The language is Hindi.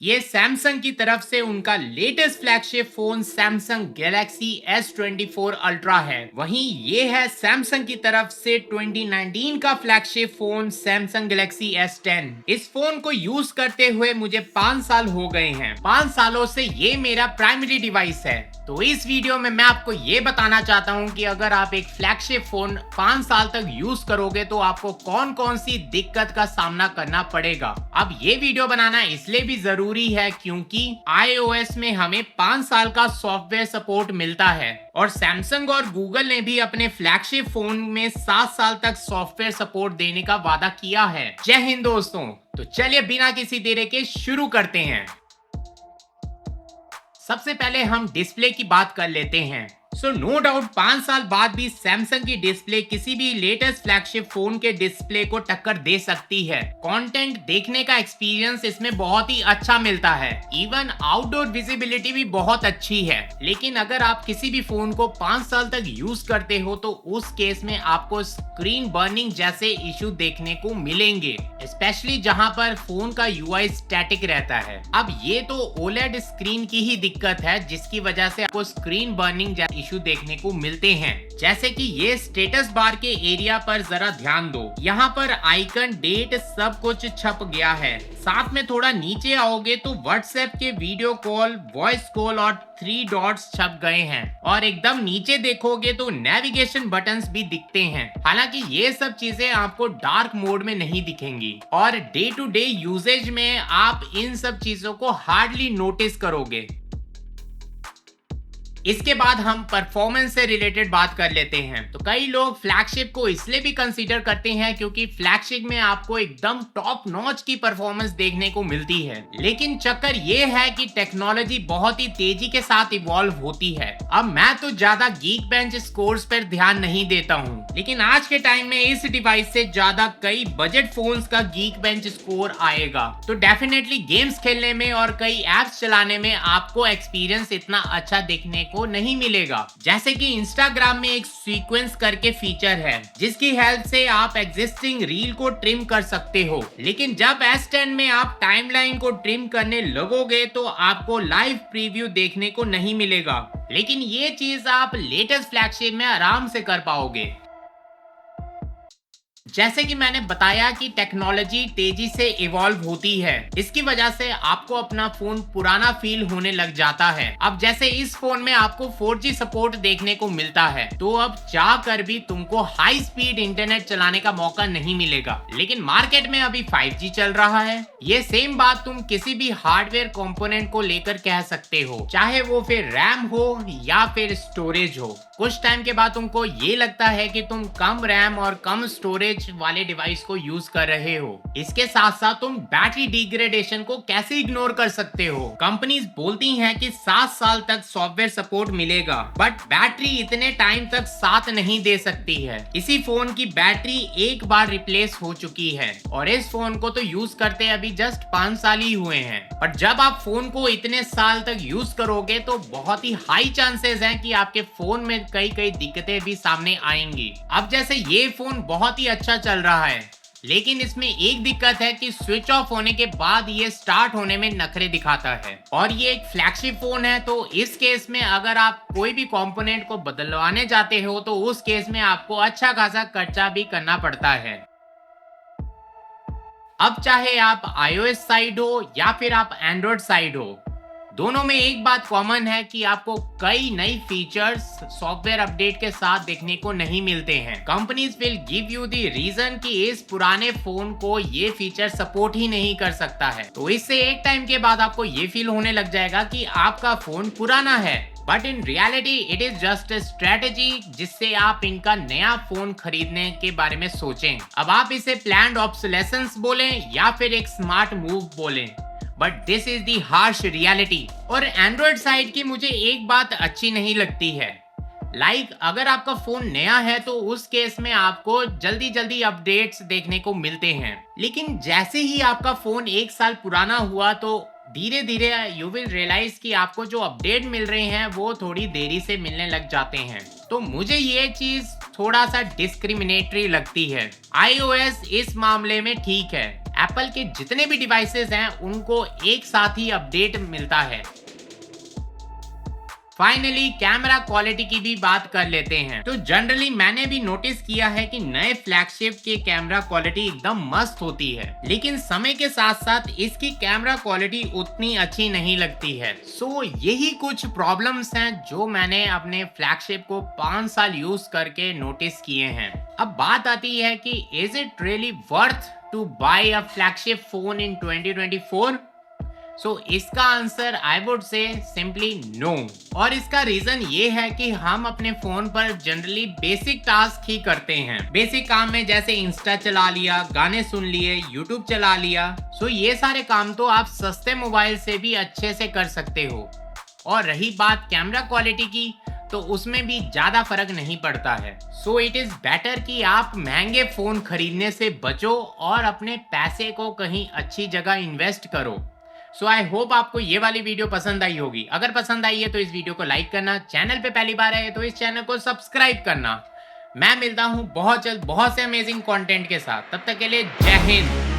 ये सैमसंग की तरफ से उनका latest flagship phone Samsung Galaxy S24 ultra है। वहीं ये है सैमसंग की तरफ से 2019 का flagship phone Samsung Galaxy S10। इस फोन को यूज करते हुए मुझे 5 साल हो गए हैं। 5 सालों से ये मेरा प्राइमरी डिवाइस है। तो इस वीडियो में मैं आपको ये बताना चाहता हूँ कि अगर आप एक फ्लैगशिप फोन 5 साल तक यूज करोगे तो आपको कौन कौन सी दिक्कत का सामना करना पड़ेगा। अब ये वीडियो बनाना इसलिए भी जरूरी है क्योंकि iOS में हमें 5 साल का सॉफ्टवेयर सपोर्ट मिलता है और सैमसंग और गूगल ने भी अपने फ्लैगशिप फोन में 7 साल तक सॉफ्टवेयर सपोर्ट देने का वादा किया है। जय हिंद दोस्तों। तो चलिए बिना किसी देरी के शुरू करते हैं। सबसे पहले हम डिस्प्ले की बात कर लेते हैं। नो डाउट 5 साल बाद भी सैमसंग की डिस्प्ले किसी भी लेटेस्ट फ्लैगशिप फोन के डिस्प्ले को टक्कर दे सकती है। कंटेंट देखने का एक्सपीरियंस इसमें बहुत ही अच्छा मिलता है। इवन आउटडोर विजिबिलिटी भी बहुत अच्छी है। लेकिन अगर आप किसी भी फोन को 5 साल तक यूज करते हो तो उस केस में आपको स्क्रीन बर्निंग जैसे इशू देखने को मिलेंगे, स्पेशली जहां पर फोन का UI स्टैटिक रहता है। अब ये तो OLED स्क्रीन की ही दिक्कत है जिसकी वजह से आपको स्क्रीन बर्निंग इशू देखने को मिलते हैं। जैसे कि ये स्टेटस बार के एरिया पर जरा ध्यान दो। यहाँ पर आइकन, डेट सब कुछ छप गया है। साथ में थोड़ा नीचे आओगे तो व्हाट्सएप के वीडियो कॉल, वॉइस कॉल और 3 डॉट्स छप गए हैं और एकदम नीचे देखोगे तो नेविगेशन बटन्स भी दिखते हैं। हालांकि ये सब चीजें आपको डार्क मोड में नहीं दिखेंगी और डे टू डे यूजेज में आप इन सब चीजों को हार्डली नोटिस करोगे। इसके बाद हम परफॉर्मेंस से रिलेटेड बात कर लेते हैं। तो कई लोग फ्लैगशिप को इसलिए भी कंसीडर करते हैं क्योंकि फ्लैगशिप में आपको एकदम टॉप नॉच की परफॉर्मेंस देखने को मिलती है। लेकिन चक्कर ये है कि टेक्नोलॉजी बहुत ही तेजी के साथ इवॉल्व होती है। अब मैं तो ज्यादा गीक बेंच स्कोर्स पर ध्यान नहीं देता हूँ, लेकिन आज के टाइम में इस डिवाइस से ज्यादा कई बजट फोन्स का गीक बेंच स्कोर आएगा। तो डेफिनेटली गेम्स खेलने में और कई एप्स चलाने में आपको एक्सपीरियंस इतना अच्छा देखने को नहीं मिलेगा। जैसे कि इंस्टाग्राम में एक सीक्वेंस करके फीचर है जिसकी हेल्प से आप एग्जिस्टिंग रील को ट्रिम कर सकते हो। लेकिन जब S10 में आप टाइमलाइन को ट्रिम करने लगोगे तो आपको लाइव प्रीव्यू देखने को नहीं मिलेगा। लेकिन ये चीज आप लेटेस्ट फ्लैगशिप में आराम से कर पाओगे। जैसे कि मैंने बताया कि टेक्नोलॉजी तेजी से इवॉल्व होती है, इसकी वजह से आपको अपना फोन पुराना फील होने लग जाता है। अब जैसे इस फोन में आपको 4G सपोर्ट देखने को मिलता है, तो अब चाह कर भी तुमको हाई स्पीड इंटरनेट चलाने का मौका नहीं मिलेगा। लेकिन मार्केट में अभी 5G चल रहा है। ये सेम बात तुम किसी भी हार्डवेयर कंपोनेंट को लेकर कह सकते हो, चाहे वो फिर रैम हो या फिर स्टोरेज हो। कुछ टाइम के बाद तुमको ये लगता है कि तुम कम रैम और कम स्टोरेज वाले डिवाइस को यूज कर रहे हो। इसके साथ साथ तुम बैटरी डिग्रेडेशन को कैसे इग्नोर कर सकते हो। कंपनीज बोलती हैं कि 7 साल तक सॉफ्टवेयर सपोर्ट मिलेगा, बट बैटरी इतने टाइम तक साथ नहीं दे सकती है। इसी फोन की बैटरी एक बार रिप्लेस हो चुकी है और इस फोन को तो यूज करते अभी जस्ट 5 साल ही हुए हैं। पर जब आप फोन को इतने साल तक यूज करोगे तो बहुत ही हाई चांसेस हैं कि आपके फोन में कई दिक्कतें भी सामने आएंगी। अब जैसे ये फोन बहुत ही अच्छा चल रहा है, लेकिन इसमें एक दिक्कत है कि स्विच ऑफ होने के बाद ये स्टार्ट होने में नखरे दिखाता है। और ये एक फ्लैगशिप फोन है, तो इस केस में अगर आप कोई भी कंपोनेंट को बदलवाने जाते हो तो उस केस में आपको अच्छा खासा खर्चा भी करना पड़ता है। अब चाहे आप iOS साइड हो या फिर आप एंड्रॉइड साइड हो, दोनों में एक बात कॉमन है कि आपको कई नई फीचर्स सॉफ्टवेयर अपडेट के साथ देखने को नहीं मिलते हैं। Companies will give you the reason कि इस पुराने फोन को ये फीचर सपोर्ट ही नहीं कर सकता है। तो इससे एक टाइम के बाद आपको ये फील होने लग जाएगा कि आपका फोन पुराना है, but in reality it is just a strategy जिससे आप इनका नया फोन खरीदने के बारे में सोचें। अब आप इसे प्लान्ड ऑब्सोलेसेंस बोलें या फिर एक स्मार्ट मूव बोलें, but this is the harsh reality. और एंड्रॉइड साइड की मुझे एक बात अच्छी नहीं लगती है। अगर आपका फोन नया है तो उस केस में आपको जल्दी अपडेट्स देखने को मिलते हैं। लेकिन जैसे ही आपका फोन 1 साल पुराना हुआ तो धीरे धीरे यू विल रियलाइज कि आपको जो अपडेट मिल रहे हैं वो थोड़ी देरी से मिलने लग जाते हैं। तो मुझे ये चीज थोड़ा सा डिस्क्रिमिनेटरी लगती है। iOS इस मामले में ठीक है। एप्पल के जितने भी डिवाइसेस हैं उनको एक साथ ही अपडेट मिलता है। फाइनली कैमरा क्वालिटी की भी बात कर लेते हैं। तो जनरली मैंने भी नोटिस किया है कि नए फ्लैगशिप के कैमरा क्वालिटी एकदम मस्त होती है, लेकिन समय के साथ साथ इसकी कैमरा क्वालिटी उतनी अच्छी नहीं लगती है। सो यही कुछ प्रॉब्लम्स हैं जो मैंने अपने फ्लैगशिप को 5 साल यूज करके नोटिस किए हैं। अब बात आती है कि is it really worth to buy a flagship phone in 2024? इसका answer I would say simply no. और इसका रीजन ये है कि हम अपने फोन पर जनरली बेसिक टास्क ही करते हैं। बेसिक काम में जैसे इंस्टा चला लिया, गाने सुन लिए, यूट्यूब चला लिया। ये सारे काम तो आप सस्ते मोबाइल से भी अच्छे से कर सकते हो। और रही बात कैमरा क्वालिटी की, तो उसमें भी ज्यादा फर्क नहीं पड़ता है। इट इज बेटर कि आप महंगे फोन खरीदने से बचो और अपने पैसे को कहीं अच्छी जगह इन्वेस्ट करो। आई होप आपको ये वाली वीडियो पसंद आई होगी। अगर पसंद आई है तो इस वीडियो को लाइक करना, चैनल पे पहली बार आए तो इस चैनल को सब्सक्राइब करना। मैं मिलता हूँ बहुत जल्द बहुत से अमेजिंग कंटेंट के साथ। तब तक के लिए जय हिंद।